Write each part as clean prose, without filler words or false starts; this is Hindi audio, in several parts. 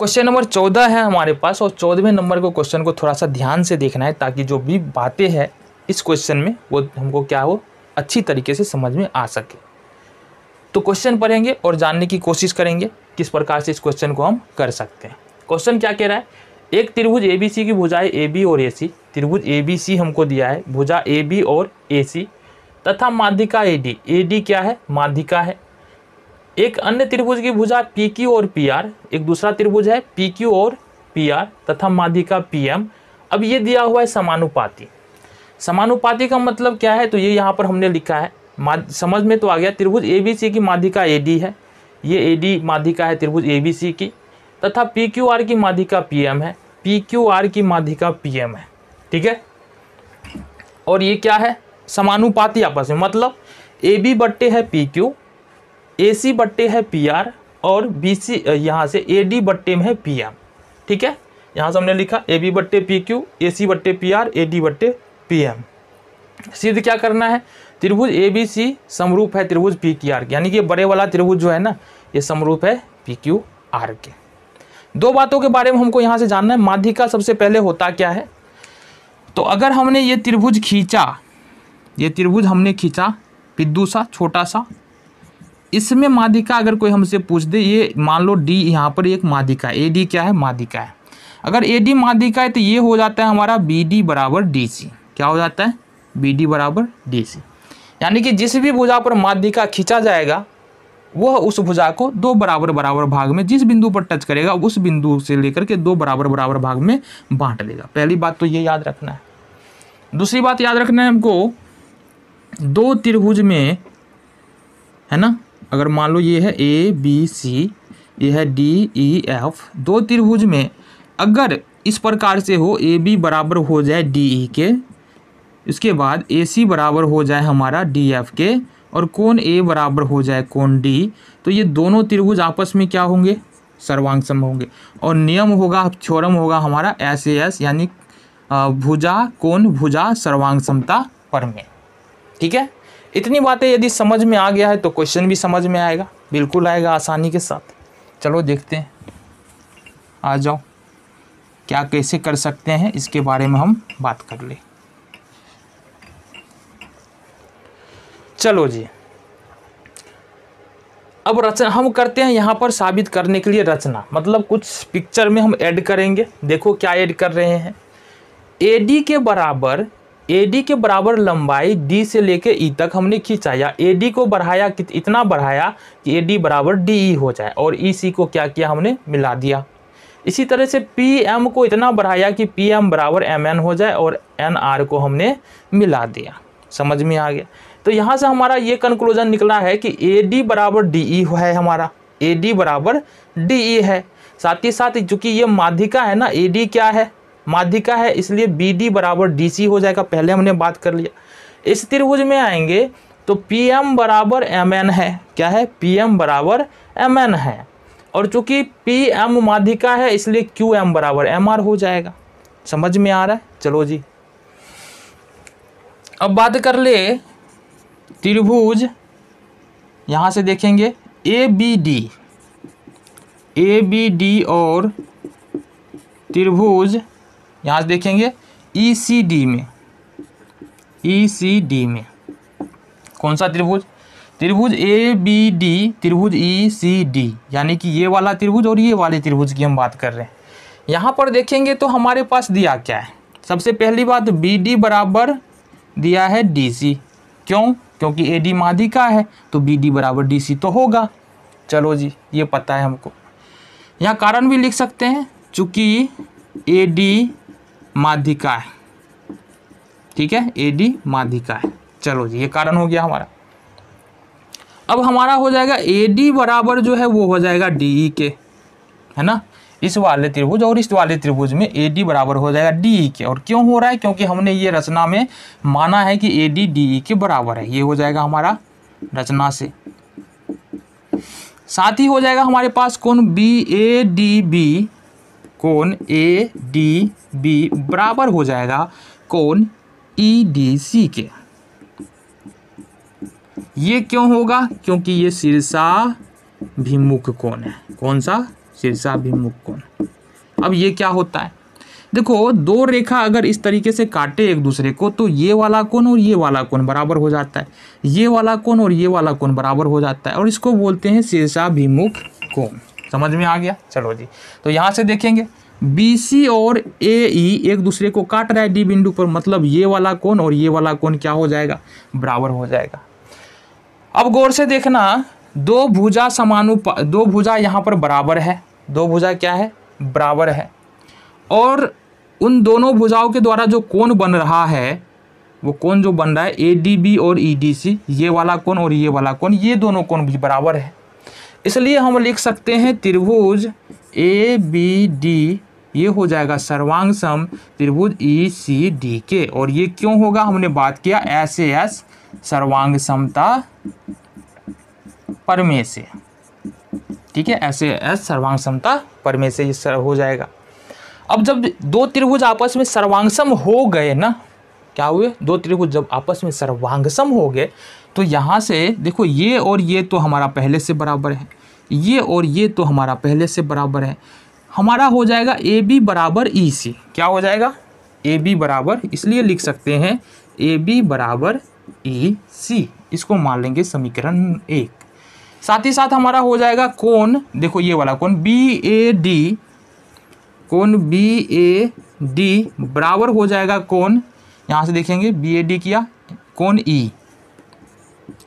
क्वेश्चन नंबर 14 है हमारे पास, और 14वें नंबर को क्वेश्चन को थोड़ा सा ध्यान से देखना है ताकि जो भी बातें हैं इस क्वेश्चन में वो हमको क्या हो अच्छी तरीके से समझ में आ सके। तो क्वेश्चन पढ़ेंगे और जानने की कोशिश करेंगे किस प्रकार से इस क्वेश्चन को हम कर सकते हैं। क्वेश्चन क्या कह रहा है, एक त्रिभुज ABC की भुजाएं AB और AC, त्रिभुज ABC हमको दिया है, भुजा AB और AC तथा माध्यिका AD, AD क्या है, माध्यिका है। एक अन्य त्रिभुज की भुजा PQ और PR, एक दूसरा त्रिभुज है PQ और PR तथा माध्यिका PM। अब ये दिया हुआ है समानुपाती। समानुपाती का मतलब क्या है, तो ये यहाँ पर हमने लिखा है, समझ में तो आ गया। त्रिभुज ABC की माध्यिका AD है, ये AD माध्यिका है त्रिभुज ABC की, तथा PQR की माध्यिका PM है, PQR की माध्यिका PM है, ठीक है। और ये क्या है, समानुपाती आपस में, मतलब AB बट्टे है PQ, AC बट्टे है PR और BC यहाँ से AD बट्टे में है PM, ठीक है। यहाँ से हमने लिखा AB बट्टे PQ, AC बट्टे PR, AD बट्टे PM। सिद्ध क्या करना है, त्रिभुज ABC समरूप है त्रिभुज PQR के, यानी कि बड़े वाला त्रिभुज जो है ना ये समरूप है PQR के। दो बातों के बारे में हमको यहाँ से जानना है। माध्यिका सबसे पहले होता क्या है, तो अगर हमने ये त्रिभुज खींचा, ये त्रिभुज हमने खींचा बिंदु सा छोटा सा, इसमें माध्यिका अगर कोई हमसे पूछ दे, ये मान लो D यहाँ पर एक माध्यिका है, AD क्या है, माध्यिका है। अगर AD माध्यिका है तो ये हो जाता है हमारा BD बराबर DC। क्या हो जाता है, BD बराबर DC, यानी कि जिस भी भुजा पर माध्यिका खींचा जाएगा वह उस भुजा को दो बराबर बराबर भाग में, जिस बिंदु पर टच करेगा उस बिंदु से लेकर के दो बराबर बराबर भाग में बांट देगा। पहली बात तो ये याद रखना है। दूसरी बात याद रखना है हमको, दो त्रिभुज में है ना, अगर मान लो ये है ABC, ये है DEF, दो त्रिभुज में अगर इस प्रकार से हो, AB बराबर हो जाए DE के, इसके बाद AC बराबर हो जाए हमारा DF के, और कोण A बराबर हो जाए कोण D, तो ये दोनों त्रिभुज आपस में क्या होंगे, सर्वांग सम होंगे। और नियम होगा, थ्योरम होगा हमारा SAS, यानी भुजा कोण भुजा सर्वांग समता प्रमेय, ठीक है। इतनी बातें यदि समझ में आ गया है तो क्वेश्चन भी समझ में आएगा, बिल्कुल आएगा आसानी के साथ। चलो देखते हैं, आ जाओ क्या कैसे कर सकते हैं इसके बारे में हम बात कर ले। चलो जी, अब रचना हम करते हैं यहाँ पर साबित करने के लिए रचना, मतलब कुछ पिक्चर में हम ऐड करेंगे। देखो क्या ऐड कर रहे हैं, AD के बराबर लंबाई D से लेके E तक हमने खींचा, या AD को बढ़ाया, इतना बढ़ाया कि AD बराबर DE हो जाए, और EC को क्या किया, हमने मिला दिया। इसी तरह से PM को इतना बढ़ाया कि PM बराबर MN हो जाए, और NR को हमने मिला दिया। समझ में आ गया। तो यहाँ से हमारा ये कंक्लूजन निकला है कि AD बराबर DE है, हमारा AD बराबर DE है। साथ ही साथ चूंकि ये माध्यिका है ना, AD क्या है, माध्यिका है, इसलिए BD बराबर DC हो जाएगा, पहले हमने बात कर लिया। इस त्रिभुज में आएंगे तो PM बराबर MN है, क्या है, PM बराबर MN है, और चूंकि PM माध्यिका है इसलिए QM बराबर MR हो जाएगा। समझ में आ रहा है। चलो जी, अब बात कर ले त्रिभुज, यहाँ से देखेंगे ABD और त्रिभुज यहाँ से देखेंगे ECD में कौन सा त्रिभुज, त्रिभुज ABD, त्रिभुज ECD, यानी कि ये वाला त्रिभुज और ये वाले त्रिभुज की हम बात कर रहे हैं। यहाँ पर देखेंगे तो हमारे पास दिया क्या है, सबसे पहली बात BD बराबर दिया है DC, क्यों, क्योंकि AD माध्यिका है तो BD बराबर DC तो होगा। चलो जी, ये पता है हमको। यहाँ कारण भी लिख सकते हैं, चूंकि AD माध्यिका है, ठीक है, AD माध्यिका है। चलो जी, ये कारण हो गया हमारा। अब हमारा हो जाएगा AD बराबर जो है वो हो जाएगा DE के, है ना, इस वाले त्रिभुज और इस वाले त्रिभुज में AD बराबर हो जाएगा DE के। और क्यों हो रहा है, क्योंकि हमने ये रचना में माना है कि AD DE के बराबर है, ये हो जाएगा हमारा रचना से। साथ ही हो जाएगा हमारे पास कोण BADB, कोण ADB बराबर हो जाएगा कोण EDC के। ये क्यों होगा, क्योंकि ये शीर्षाभिमुख कोण है। कौन सा, शीर्षाभिमुख कोण। अब ये क्या होता है, देखो दो रेखा अगर इस तरीके से काटे एक दूसरे को तो ये वाला कोण और ये वाला कोण बराबर हो जाता है, ये वाला कोण और ये वाला कोण बराबर हो जाता है, और इसको बोलते हैं शीर्षाभिमुख कोण। समझ में आ गया। चलो जी, तो यहाँ से देखेंगे BC और AE एक दूसरे को काट रहा है D बिंदु पर, मतलब ये वाला कोण और ये वाला कोण क्या हो जाएगा, बराबर हो जाएगा। अब गौर से देखना, दो भुजा यहाँ पर बराबर है, दो भुजा क्या है, बराबर है, और उन दोनों भुजाओं के द्वारा जो कोण बन रहा है, वो कोण जो बन रहा है ADB और EDC, ये वाला कोण और ये वाला कोण, ये दोनों कोण भी बराबर है। इसलिए हम लिख सकते हैं त्रिभुज ABD ये हो जाएगा सर्वांग त्रिभुज ECD के, और ये क्यों होगा, हमने बात किया SAS सर्वांग समता परमे से, ठीक है, SAS सर्वांग समता परमे से ये हो जाएगा। अब जब दो त्रिभुज आपस में सर्वांगसम हो गए ना, क्या हुए, दो त्रिभुज जब आपस में सर्वांगसम हो गए तो यहाँ से देखो ये और ये तो हमारा पहले से बराबर है, ये और ये तो हमारा पहले से बराबर है, हमारा हो जाएगा AB बराबर EC। क्या हो जाएगा, AB बराबर, इसलिए लिख सकते हैं AB बराबर EC, इसको मान लेंगे समीकरण 1। साथ ही साथ हमारा हो जाएगा कोण, देखो ये वाला कोण BAD, कोण BAD बराबर हो जाएगा कोण, यहाँ से देखेंगे BAD किया, कोण E,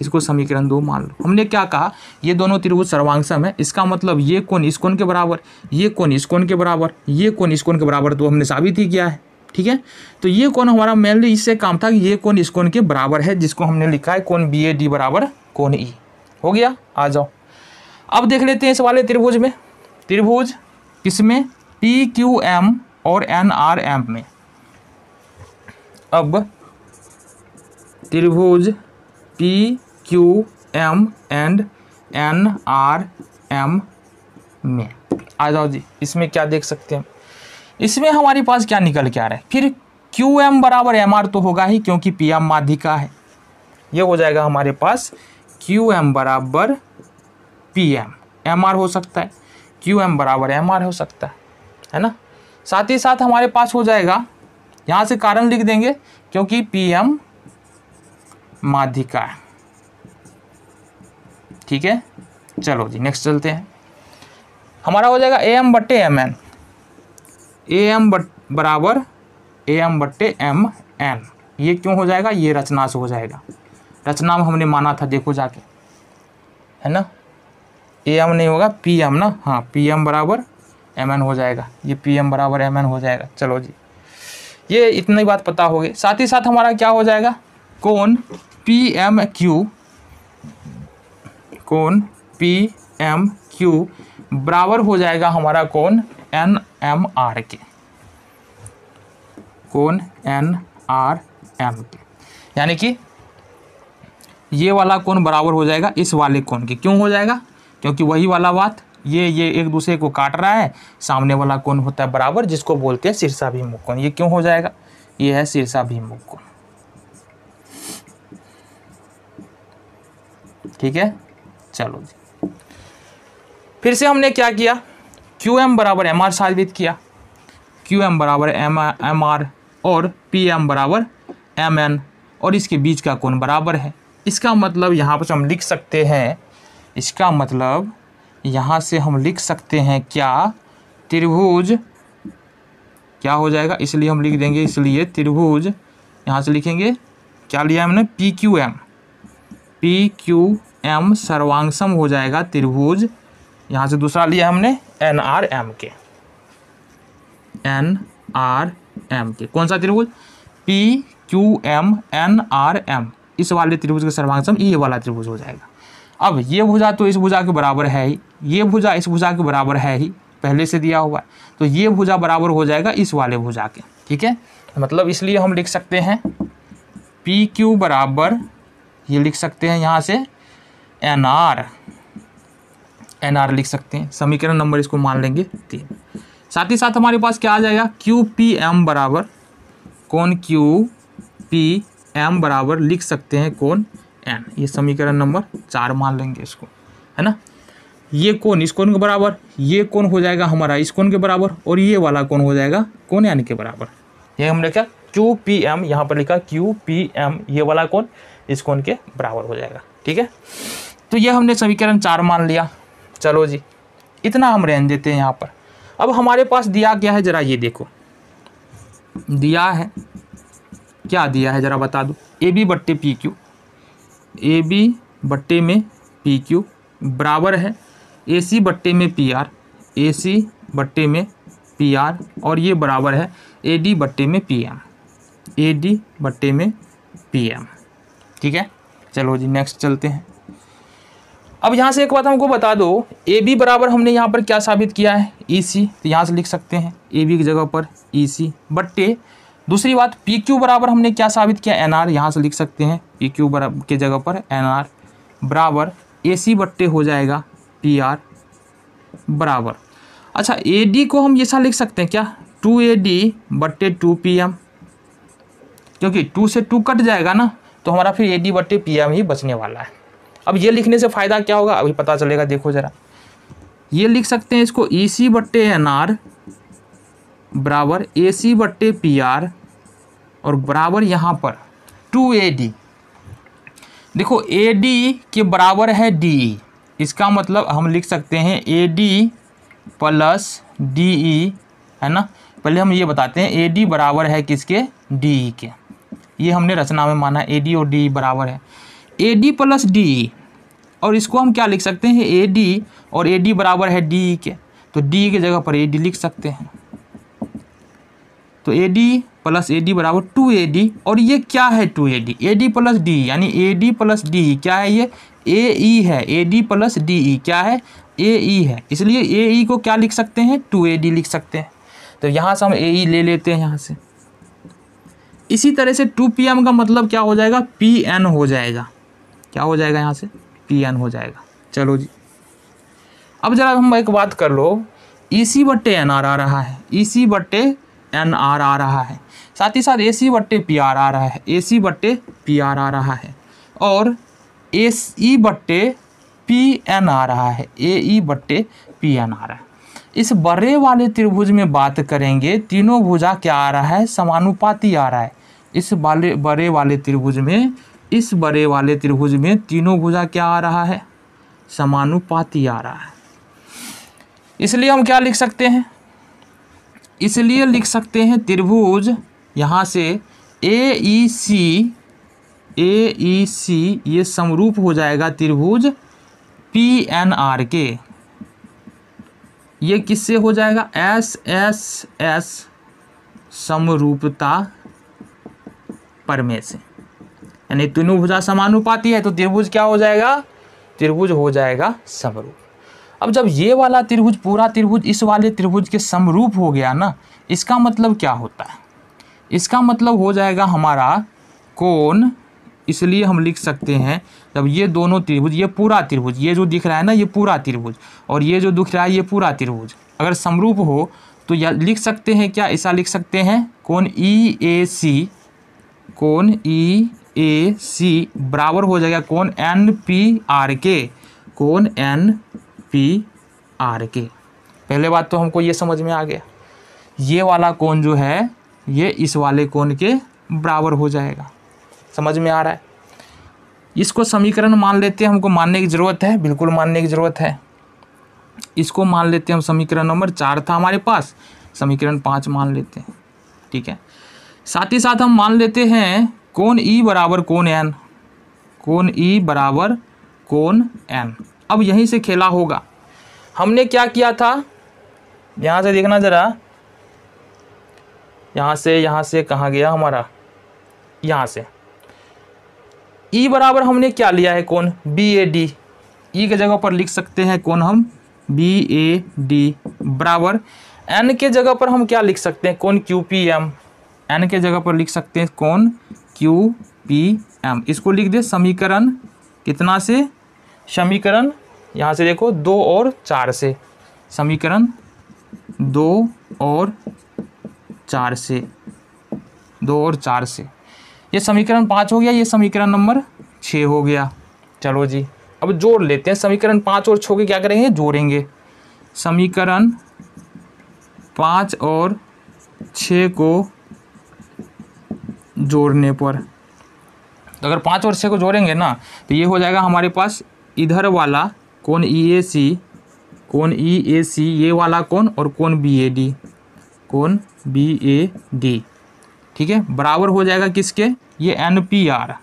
इसको समीकरण 2 मान लो। हमने क्या कहा, ये दोनों त्रिभुज सर्वांगसम है, इसका मतलब ये कोण इस कोण के बराबर, ये कोण इस कोण के बराबर, ये कोण इस कोण के बराबर, तो हमने साबित ही किया है, ठीक है। तो ये कोण हमारा मेनली इससे काम था कि ये कोण इस कोण के बराबर है, जिसको हमने लिखा है कोण BAD बराबर कोण E। हो गया, आ जाओ अब देख लेते हैं इस वाले त्रिभुज में, त्रिभुज किसमें, PQM और NRM में। अब त्रिभुज PQM एंड NRM में आ जाओ जी। इसमें क्या देख सकते हैं, इसमें हमारे पास क्या निकल के आ रहा है, फिर QM बराबर MR तो होगा ही, क्योंकि PM माध्यिका है। ये हो जाएगा हमारे पास QM बराबर PM, MR हो सकता है, QM बराबर MR हो सकता है ना। साथ ही साथ हमारे पास हो जाएगा, यहाँ से कारण लिख देंगे, क्योंकि PM माध्यिका है, ठीक है। चलो जी नेक्स्ट चलते हैं, हमारा हो जाएगा AM बट्टे MN, AM बराबर AM बट्टे MN। ये क्यों हो जाएगा, ये रचना से हो जाएगा, रचना में हमने माना था, देखो जाके, है ना, AM नहीं होगा PM ना, हाँ PM बराबर MN हो जाएगा, ये PM बराबर MN हो जाएगा। चलो जी, ये इतनी बात पता होगी। साथ ही साथ हमारा क्या हो जाएगा, कोण PMQ, कोण PMQ बराबर हो जाएगा हमारा कोण NMR के, कोण NRM के, यानी कि ये वाला कोण बराबर हो जाएगा इस वाले कोण के। क्यों हो जाएगा, क्योंकि वही वाला बात, ये एक दूसरे को काट रहा है, सामने वाला कोण होता है बराबर, जिसको बोलते हैं शीर्षाभिमुख कोण। ये क्यों हो जाएगा, ये है शीर्षाभिमुख कोण, ठीक है। चलो जी, फिर से हमने क्या किया, QM बराबर MR साबित किया, QM बराबर MR और PM बराबर MN, और इसके बीच का कोण बराबर है। इसका मतलब यहाँ पर हम लिख सकते हैं, इसका मतलब यहाँ से हम लिख सकते हैं क्या, त्रिभुज क्या हो जाएगा, इसलिए हम लिख देंगे, इसलिए त्रिभुज यहाँ से लिखेंगे, क्या लिया हमने, PQM सर्वांगसम हो जाएगा त्रिभुज, यहाँ से दूसरा लिया हमने NRM के, NRM के, कौन सा त्रिभुज, PQM NRM, इस वाले त्रिभुज का सर्वांगसम ये वाला त्रिभुज हो जाएगा। अब ये भुजा तो इस भुजा के बराबर है ही, ये भुजा इस भुजा के बराबर है ही, पहले से दिया हुआ है, तो ये भुजा बराबर हो जाएगा इस वाले भुजा के, ठीक है। मतलब इसलिए हम लिख सकते हैं PQ बराबर, ये लिख सकते हैं यहाँ से NR लिख सकते हैं, समीकरण नंबर इसको मान लेंगे 3। साथ ही साथ हमारे पास क्या आ जाएगा, QPM बराबर, कोण QPM बराबर लिख सकते हैं कोण N, ये समीकरण नंबर 4 मान लेंगे इसको, है ना। ये कोण इस कोण के बराबर, ये कोण हो जाएगा हमारा इस कोण के बराबर, और ये वाला कोण हो जाएगा कोण एन के बराबर। ये हमने क्या क्यू पी एम यहाँ पर लिखा, क्यू पी एम, ये वाला कोण इस कोण के बराबर हो जाएगा। ठीक है, तो ये हमने समीकरण 4 मान लिया। चलो जी, इतना हम रहने देते हैं यहाँ पर। अब हमारे पास दिया क्या है, जरा ये देखो, दिया है क्या दिया है जरा बता दो। ए बी बट्टे पी क्यू, ए बी बट्टे में पी क्यू बराबर है ए सी बट्टे में पी आर, ए सी बट्टे में पी आर, और ये बराबर है ए डी बट्टे में पी एम, ए डी बट्टे में पी एम। ठीक है, चलो जी नेक्स्ट चलते हैं। अब यहाँ से एक बात हमको बता दो, ए बी बराबर हमने यहाँ पर क्या साबित किया है, ई सी, तो यहाँ से लिख सकते हैं ए बी की जगह पर ई सी बट्टे, दूसरी बात पी क्यू बराबर हमने क्या साबित किया, एन आर, यहाँ से लिख सकते हैं पी क्यू बराबर के जगह पर एन आर बराबर ए सी बट्टे हो जाएगा पी आर बराबर। अच्छा, ए डी को हम ऐसा लिख सकते हैं क्या, 2 ए डी बट्टे 2 पी एम, क्योंकि 2 से 2 कट जाएगा ना, तो हमारा फिर ए डी बट्टे पी एम ही बचने वाला है। अब ये लिखने से फ़ायदा क्या होगा अभी पता चलेगा, देखो ज़रा, ये लिख सकते हैं इसको ई सी बट्टे एन आर बराबर ए सी बट्टे पी आर, और बराबर यहाँ पर 2 ए डी। देखो ए डी के बराबर है डी, इसका मतलब हम लिख सकते हैं A D plus D E, है ना। पहले हम ये बताते हैं ए डी बराबर है किसके, डी ई के, ये हमने रचना में माना ए डी और डी ई बराबर है A D plus D E, और इसको हम क्या लिख सकते हैं ए डी, और ए डी बराबर है डी ई के, तो डी ई की जगह पर ए डी लिख सकते हैं। तो A D plus A D बराबर 2 ए डी, और ये क्या है 2 A D, A D plus D, यानी ए डी प्लस डी क्या है, ये ए ई है, A D plus D E क्या है, ए ई है, इसलिए ए ई को क्या लिख सकते हैं 2 ए डी लिख सकते हैं। तो यहाँ से हम ए ई ले लेते हैं यहाँ से। इसी तरह से 2 पी एम का मतलब क्या हो जाएगा, पी एन हो जाएगा, क्या हो जाएगा यहाँ से पी एन हो जाएगा। चलो जी, अब जरा हम एक बात कर लो, ई सी बट्टे एन आर आ रहा है, ई सी बट्टे एन आर आ रहा है, साथ ही साथ ए सी बट्टे पी आर आ रहा है, ए सी बट्टे पी आर आ रहा है, और ए ई बट्टे पी एन आ रहा है, ए ई बट्टे पी एन आ रहा है। इस बड़े वाले त्रिभुज में बात करेंगे, तीनों भुजा क्या आ रहा है, समानुपाती आ रहा है। इस बड़े वाले त्रिभुज में, इस बड़े वाले त्रिभुज में तीनों भुजा क्या आ रहा है, समानुपाती आ रहा है। इसलिए हम क्या लिख सकते हैं, इसलिए लिख सकते हैं त्रिभुज यहाँ से ए ई सी ये समरूप हो जाएगा त्रिभुज पी एन आर के। ये किससे हो जाएगा, एस एस एस समरूपता प्रमेय से, यानी तीनों भुजा समानुपाती है तो त्रिभुज क्या हो जाएगा, त्रिभुज हो जाएगा समरूप। अब जब ये वाला त्रिभुज पूरा त्रिभुज इस वाले त्रिभुज के समरूप हो गया ना, इसका मतलब क्या होता है, इसका मतलब हो जाएगा हमारा कोण। इसलिए हम लिख सकते हैं जब ये दोनों त्रिभुज, ये पूरा त्रिभुज, ये जो दिख रहा है ना ये पूरा त्रिभुज, और ये जो दिख रहा है ये पूरा त्रिभुज अगर समरूप हो तो या लिख सकते हैं क्या, ऐसा लिख सकते हैं कोण ई ए सी, कोण ई ए सी बराबर हो जाएगा कोण एन पी आर के, कोण एन पी आर के। पहले बात तो हमको ये समझ में आ गया, ये वाला कोण जो है ये इस वाले कोण के बराबर हो जाएगा, समझ में आ रहा है। इसको समीकरण मान लेते हैं, हमको मानने की ज़रूरत है, बिल्कुल मानने की ज़रूरत है। इसको मान लेते हैं हम, समीकरण नंबर 4 था हमारे पास, समीकरण 5 मान लेते हैं, ठीक है। साथ ही साथ हम मान लेते हैं कोण ई बराबर कोण एन, कोण ई बराबर कोण एन। अब यहीं से खेला होगा, हमने क्या किया था, यहाँ से देखना ज़रा, यहाँ से कहाँ गया हमारा, यहाँ से ई बराबर हमने क्या लिया है कोण बी ए डी, ई के जगह पर लिख सकते हैं कोण हम बी ए डी बराबर एन के जगह पर हम क्या लिख सकते हैं कोण क्यू पी एम, एन के जगह पर लिख सकते हैं कोण क्यू पी एम। इसको लिख दे समीकरण कितना से, समीकरण यहाँ से देखो 2 और 4 से, समीकरण 2 और 4 से, 2 और 4 से। ये समीकरण 5 हो गया, ये समीकरण नंबर 6 हो गया। चलो जी, अब जोड़ लेते हैं, समीकरण 5 और 6 के क्या करेंगे, जोड़ेंगे। समीकरण 5 और 6 को जोड़ने पर, तो अगर 5 और 6 को जोड़ेंगे ना तो ये हो जाएगा हमारे पास इधर वाला कोण EAC, ये वाला कोण और कोण BAD, ठीक है, बराबर हो जाएगा किसके, ये NPR।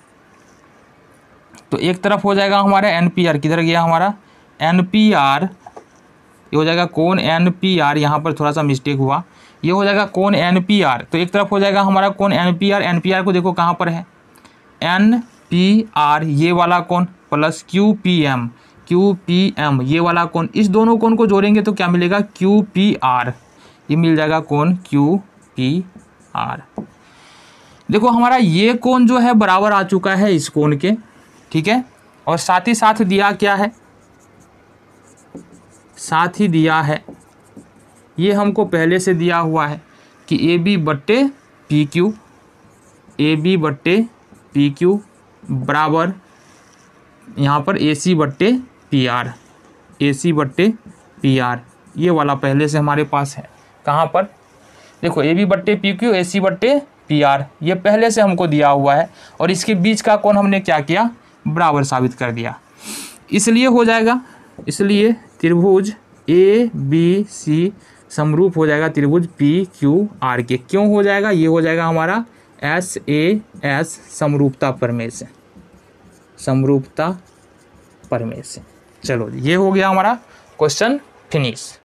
तो एक तरफ हो जाएगा हमारा NPR, किधर गया हमारा NPR, ये हो जाएगा कोण NPR, यहाँ पर थोड़ा सा मिस्टेक हुआ, ये हो जाएगा कोण NPR। तो एक तरफ हो जाएगा हमारा कोण NPR को देखो कहाँ पर है, NPR ये वाला कोण प्लस QPM ये वाला कोण, इस दोनों कोण को जोड़ेंगे तो क्या मिलेगा, QPR, ये मिल जाएगा कोण QPR। देखो हमारा ये कोण जो है बराबर आ चुका है इस कोण के, ठीक है, और साथ ही साथ दिया क्या है, साथ ही दिया है, ये हमको पहले से दिया हुआ है कि AB बट्टे PQ बराबर यहाँ पर AC बट्टे PR, ये वाला पहले से हमारे पास है। कहाँ पर देखो AB बट्टे PQ AC बट्टे PR, ये पहले से हमको दिया हुआ है और इसके बीच का कोण हमने क्या किया, बराबर साबित कर दिया। इसलिए हो जाएगा, इसलिए त्रिभुज ABC समरूप हो जाएगा त्रिभुज PQR के। क्यों हो जाएगा, ये हो जाएगा हमारा SAS समरूपता प्रमेय से। चलो ये हो गया हमारा क्वेश्चन फिनिश।